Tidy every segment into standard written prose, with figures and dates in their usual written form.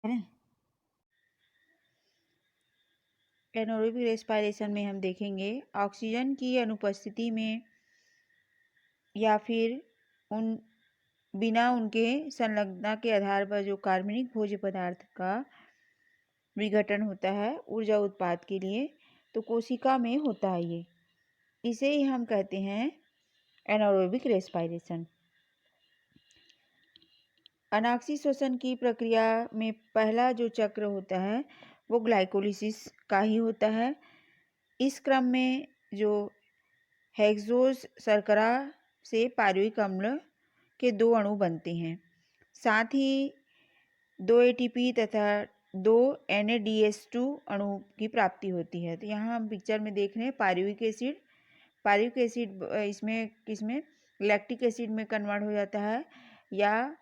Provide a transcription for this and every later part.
है ना। Anaerobic respiration में हम देखेंगे ऑक्सीजन की अनुपस्थिति में या फिर उन बिना उनके संलग्नता के आधार पर जो कार्बनिक भोज्य पदार्थ का विघटन होता है ऊर्जा उत्पाद के लिए, तो कोशिका में होता है ये, इसे ही हम कहते हैं एनारोबिक रेस्पिरेशन। अनाक्षी श्वसन की प्रक्रिया में पहला जो चक्र होता है वो ग्लाइकोलिसिस का ही होता है। इस क्रम में जो हेक्सोस शर्करा से पायरुविक अम्ल के 2 अणु बनते हैं, साथ ही 2 एटीपी तथा 2 NADH2 अणु की प्राप्ति होती है। तो यहाँ हम पिक्चर में देख रहे हैं पायरुविक एसिड इसमें किसमें लैक्टिक एसिड में कन्वर्ट हो जाता है, या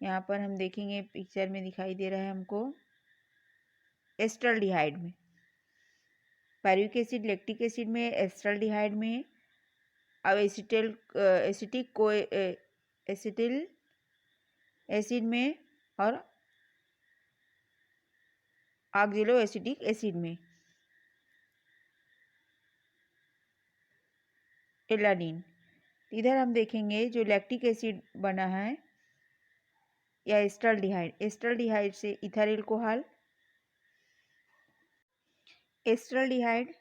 यहाँ पर हम देखेंगे पिक्चर में दिखाई दे रहा है हमको एस्टल्डिहाइड में। पायरुविक एसिड लैक्टिक एसिड में, एस्टल्डिहाइड में, अब एसिटिल एसिड में और ऑक्जेलो एसिटिक एसिड में एलानिन। इधर हम देखेंगे जो लैक्टिक एसिड बना है या एस्टल्डिहाइड से ethyl alcohol, acetaldehyde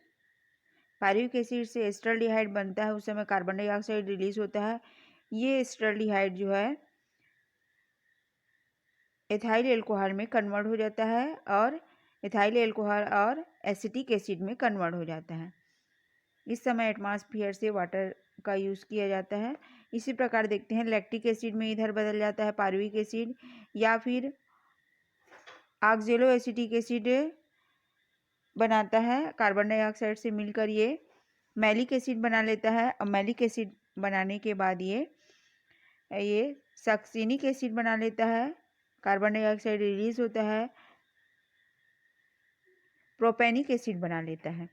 pyruvic acid से एस्टल्डिहाइड बनता है, उस समय कार्बन डाइऑक्साइड रिलीज होता है। ये एस्टल्डिहाइड जो है एथाइल अल्कोहल में कन्वर्ट हो जाता है और एथाइल अल्कोहल और एसिटिक एसिड में कन्वर्ट हो जाता है। इस समय एटमॉस्फेयर से वाटर का यूज़ किया जाता है। इसी प्रकार देखते हैं लैक्टिक एसिड में इधर बदल जाता है पायरुविक एसिड, या फिर ऑक्जेलो एसिटिक एसिड बनाता है कार्बन डाइऑक्साइड से मिलकर, ये मैलिक एसिड बना लेता है। और मैलिक एसिड बनाने के बाद ये सक्सिनिक एसिड बना लेता है, कार्बन डाइऑक्साइड रिलीज होता है, प्रोपेनिक एसिड बना लेता है।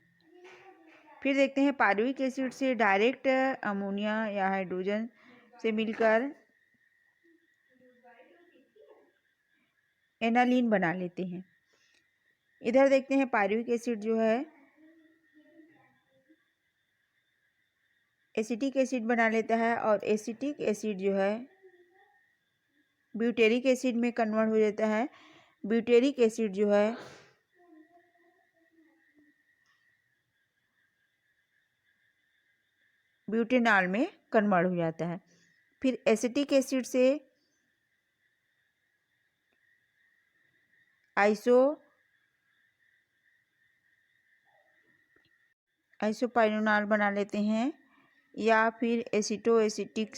फिर देखते हैं पायरुविक एसिड से डायरेक्ट अमोनिया या हाइड्रोजन से मिलकर एनालिन बना लेते हैं। इधर देखते हैं पायरुविक एसिड जो है एसिटिक एसिड बना लेता है और एसिटिक एसिड जो है ब्यूटेरिक एसिड में कन्वर्ट हो जाता है। ब्यूटेरिक एसिड जो है ब्यूटेनॉल में कन्वर्ट हो जाता है। फिर एसिटिक एसिड से आइसोपाइरोनॉल बना लेते हैं, या फिर एसिटिक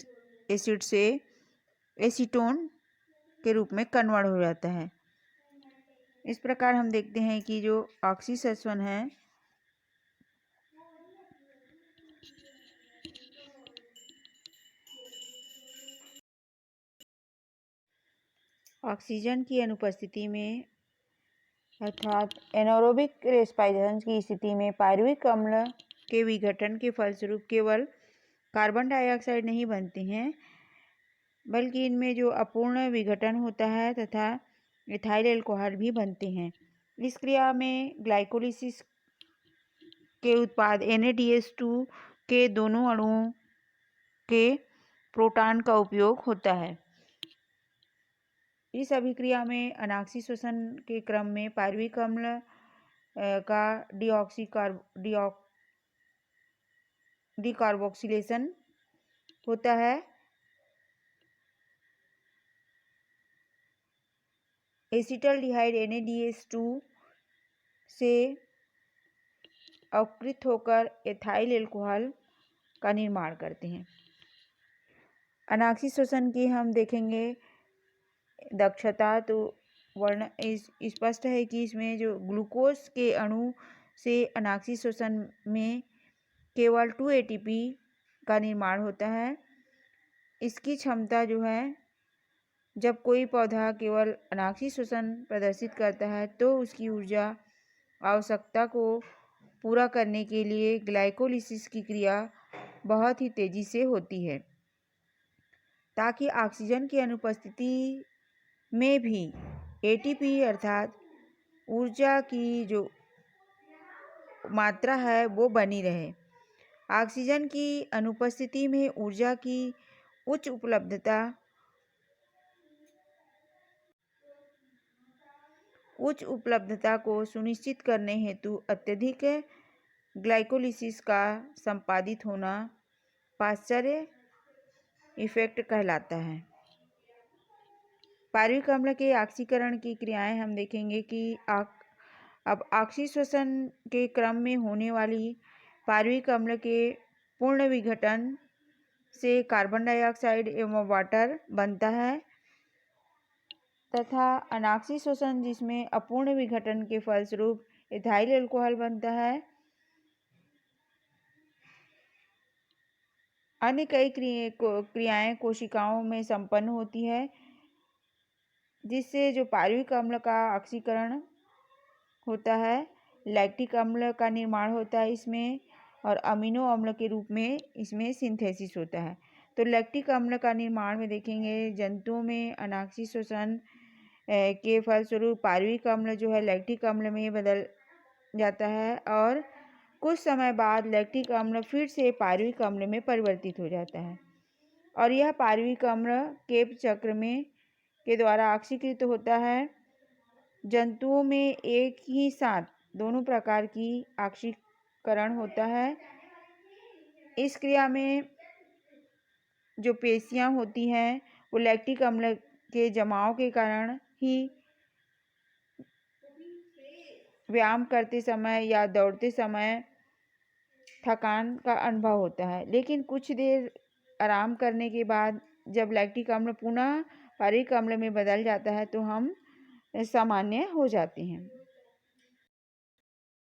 एसिड से एसीटोन के रूप में कन्वर्ट हो जाता है। इस प्रकार हम देखते हैं कि जो ऑक्सीश्वसन है ऑक्सीजन की अनुपस्थिति में अर्थात एनारोबिक रेस्पिरेशन की स्थिति में पायरुविक अम्ल के विघटन के फलस्वरूप केवल कार्बन डाइऑक्साइड नहीं बनते हैं, बल्कि इनमें जो अपूर्ण विघटन होता है तथा इथाइल अल्कोहल भी बनते हैं। इस क्रिया में ग्लाइकोलिसिस के उत्पाद NADH2 के दोनों अणुओं के प्रोटॉन का उपयोग होता है। इस अभिक्रिया में अनाक्षी श्वसन के क्रम में पायरुविक अम्ल का डिकार्बोक्सिलेशन होता है। एसिटल्डिहाइड NADH2 से अवकृत होकर एथाइल अल्कोहल का निर्माण करते हैं। अनाक्षी श्वसन की हम देखेंगे दक्षता, तो वर्ण स्पष्ट है कि इसमें जो ग्लूकोज के अणु से अनाक्षी श्वसन में केवल 2 ATP का निर्माण होता है। इसकी क्षमता जो है, जब कोई पौधा केवल अनाक्षी श्वसन प्रदर्शित करता है तो उसकी ऊर्जा आवश्यकता को पूरा करने के लिए ग्लाइकोलिसिस की क्रिया बहुत ही तेजी से होती है, ताकि ऑक्सीजन की अनुपस्थिति में भी ATP अर्थात ऊर्जा की जो मात्रा है वो बनी रहे। ऑक्सीजन की अनुपस्थिति में ऊर्जा की उच्च उपलब्धता को सुनिश्चित करने हेतु अत्यधिक ग्लाइकोलिसिस का संपादित होना पाश्चर्य इफेक्ट कहलाता है। पार्विक अम्ल के ऑक्सीकरण की क्रियाएं हम देखेंगे कि अब ऑक्सीश्वसन के क्रम में होने वाली पार्विक अम्ल के पूर्ण विघटन से कार्बन डाइऑक्साइड एवं वाटर बनता है तथा अनॉक्सीश्वसन जिसमें अपूर्ण विघटन के फलस्वरूप इथाइल अल्कोहल बनता है। अन्य कई क्रियाएं कोशिकाओं में संपन्न होती है जिससे जो पार्विक अम्ल का ऑक्सीकरण होता है। लैक्टिक अम्ल का निर्माण होता है इसमें और अमीनो अम्ल के रूप में इसमें सिंथेसिस होता है। तो लैक्टिक अम्ल का निर्माण में देखेंगे जंतुओं में अनॉक्सीश्वसन के फलस्वरूप पार्विक अम्ल जो है लैक्टिक अम्ल में बदल जाता है और कुछ समय बाद लैक्टिक अम्ल फिर से पार्विक अम्ल में परिवर्तित हो जाता है और यह पार्विक अम्ल केप चक्र में के द्वारा ऑक्सीकृत होता है। जंतुओं में एक ही साथ दोनों प्रकार की ऑक्सीकरण होता है। इस क्रिया में जो पेशियां होती हैं वो लैक्टिक अम्ल के जमाव के कारण ही व्यायाम करते समय या दौड़ते समय थकान का अनुभव होता है, लेकिन कुछ देर आराम करने के बाद जब लैक्टिक अम्ल पुनः पार्विक अम्ल में बदल जाता है तो हम सामान्य हो जाते हैं।